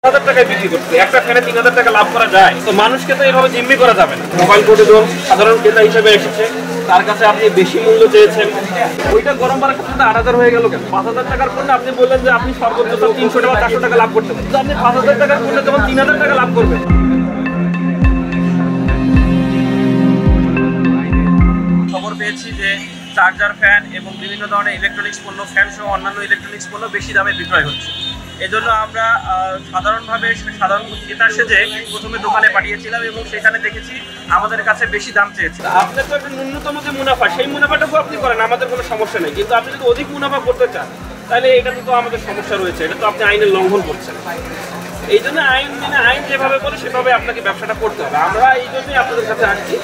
হাজার টাকায় বিক্রি করছে, একটা ফ্যানে ৩,০০০ টাকা লাভ করা যায়? তো মানুষকে তো এইভাবে জিম্মি করা যাবে না। মোবাইল কোর্টে যখন সাধারণ ক্রেতা হিসেবে এসেছে, তার কাছে আপনি বেশি মূল্য চেয়েছেন, ওইটা গরম বাড়ার ক্ষেত্রে ৮,০০০ হয়ে গেল কেন? ৫,০০০ টাকার পণ্যে আপনি বললেন যে আপনি সর্বোচ্চ ৩০০ টাকা ৪০০ টাকা লাভ করতে পারেন, কিন্তু আপনি ৫,০০০ টাকার পণ্যে তখন ৩,০০০ টাকা লাভ করবেন। খবর পেয়েছি যে চার্জার ফ্যান এবং বিভিন্ন ধরনের ইলেকট্রনিক্স পণ্য, ফ্যান সহ অন্যান্য ইলেকট্রনিক্স পণ্য বেশি দামে বিক্রয় হচ্ছে। এজন্য আমরা সাধারণ ক্রেতা সেজে প্রথমে দোকানে পাঠিয়েছিলাম এবং সেখানে দেখেছি আমাদের কাছে বেশি দাম চেয়েছে। আপনার তো একটা ন্যূনতম যে মুনাফা, সেই মুনাফাটাও আপনি করেন, আমাদের কোনো সমস্যা নেই, কিন্তু আপনি যদি অধিক মুনাফা করতে চান তাহলে এটাতে তো আমাদের সমস্যা রয়েছে, এটা তো আপনি আইনের লঙ্ঘন করছেন। এই জন্য আইন যেভাবে বলে সেভাবে আপনাকে ব্যবসাটা করতে হবে। আমরা এই জন্যই আপনাদের কাছে আসছি,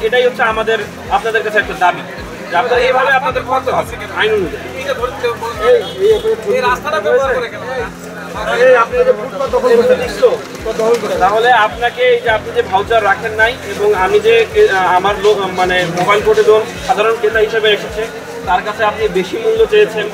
এটাই হচ্ছে আপনাদের কাছে একটা দাবি, আপনারা এইভাবে আপনাদের করতে হবে আইন অনুযায়ী। তাহলে আপনাকে এই যে আপনি যে ভাউচার রাখেন নাই এবং আমি যে আমার মোবাইল কোর্টে যখন সাধারণ ক্রেতা হিসেবে এসেছে, তার কাছে আপনি বেশি মূল্য চেয়েছেন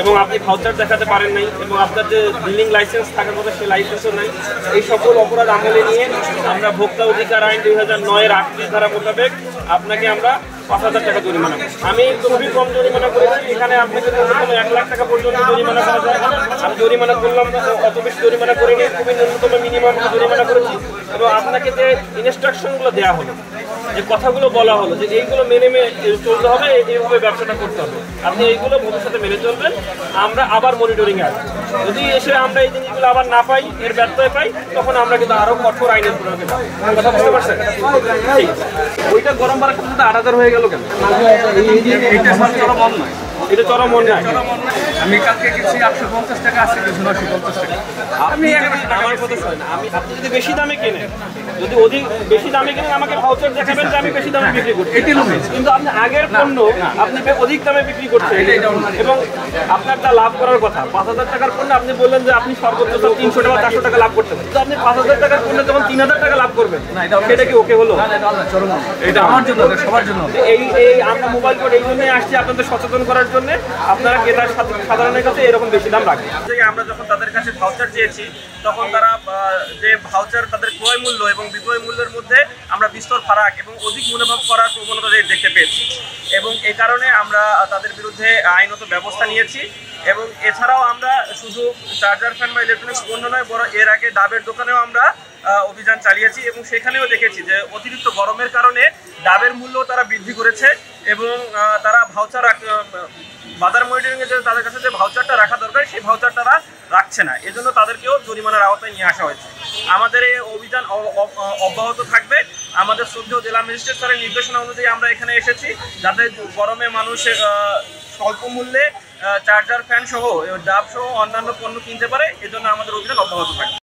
এবং আপনি ভাউচার দেখাতে পারেন নাই এবং আপনার যে বিলিং লাইসেন্স থাকার কথা সেই লাইসেন্সও নাই, এই সকল অপরাধ আমলে নিয়ে আমরা ভোক্তা অধিকার আইন 2009-এর 38 ধারা মোতাবেক আপনাকে আমরা ৫,০০০ টাকা জরিমানা করি। আমি খুবই কম জরিমানা করেছি, এখানে আপনাকে ১ লাখ টাকা পর্যন্ত জরিমানা করা যায়। আমি জরিমানা করলাম না, অত বেশি জরিমানা করিনি, খুবই ন্যূনতম মিনিমাম জরিমানা করেছি। এবং আপনাকে যে ইনস্ট্রাকশনগুলো দেওয়া হলো, যে কথাগুলো বলা হলো যে এইগুলো মেনে চলতে হবে, এইভাবে ব্যবসাটা করতে হবে, আপনি এইগুলো ভবিষ্যতে মেনে চলবেন। আমরা আবার মনিটরিংয়ে আসবো, যদি এসে আমরা এই জিনিসগুলো আবার না পাই, এর ব্যর্থতা পাই, তখন আমরা কিন্তু আরও কঠোর আইনের প্রয়োগে যাবো। কথা বুঝতে পারছেন? ঠিক আছে। ওইটা গরম বাড়ার ক্ষেত্রে ৮,০০০ হয়ে গেল কেন? এটা চরম অন্যায়, এটা চরম অন্যায়। আমি কালকে গেছি ৮৫০ টাকা, আছে কিছু ৯৫০ টাকা। আপনি আমার কথা শোনেন, আপনি যদি বেশি দামে কেনেন, যদি বেশি দামে কেনেন, আমাকে ভাউচার দেখাবেন যে আমি বেশি দামে বিক্রি করছি, কিন্তু আপনি আগের পণ্য আপনি অধিক দামে বিক্রি করছেন এবং আপনার যা লাভ করার কথা ৫,০০০ টাকার পণ্য আপনি বললেন যে আপনি সর্বোচ্চ ৩০০ টাকা ৪০০ টাকা লাভ করতে পারেন, কিন্তু আপনি ৫,০০০ টাকার পণ্য তখন ৩,০০০ টাকা লাভ করবেন, সেটা কি ওকে হলো? এটা আমার জন্য, সবার জন্য। এই আমরা মোবাইল কোড এই জন্যই আসছি আপনাদের সচেতন করার জন্য। আপনারা ক্রেতার সাধারণের কাছে এরকম বেশি দাম রাখেন। আমরা যখন তাদের কাছে ভাউচার চেয়েছি, তখন তারা যে ভাউচার তাদের ক্রয় মূল্য এবং বিক্রয় মূল্যের মধ্যে আমরা বিস্তর ফারাক এবং অধিক মুনাফা করার প্রবণতা দেখতে পেয়েছি, এবং এই কারণে আমরা তাদের বিরুদ্ধে আইনত ব্যবস্থা নিয়েছি। এবং এছাড়াও আমরা শুধু চার্জার ফ্যান বা ইলেকট্রনিক্স পণ্য নয়, বড় এর আগে ডাবের দোকানেও আমরা অভিযান চালিয়েছি এবং সেখানেও দেখেছি যে অতিরিক্ত গরমের কারণে ডাবের মূল্য তারা বৃদ্ধি করেছে এবং তারা ভাউচার বাজার মনিটরিংয়ে যে তাদের কাছে যে ভাউচারটা রাখা দরকার সেই ভাউচার তারা রাখছে না, এজন্য তাদেরকেও জরিমানার আওতায় নিয়ে আসা হয়েছে। আমাদের এই অভিযান অব্যাহত থাকবে। আমাদের শ্রদ্ধেয় জেলা ম্যাজিস্ট্রেট স্যারের নির্দেশনা অনুযায়ী আমরা এখানে এসেছি, যাতে গরমে মানুষ স্বল্প মূল্যে চার্জার ফ্যান সহ ডাব সহ অন্যান্য পণ্য কিনতে পারে, এজন্য আমাদের অভিযান অব্যাহত থাকবে।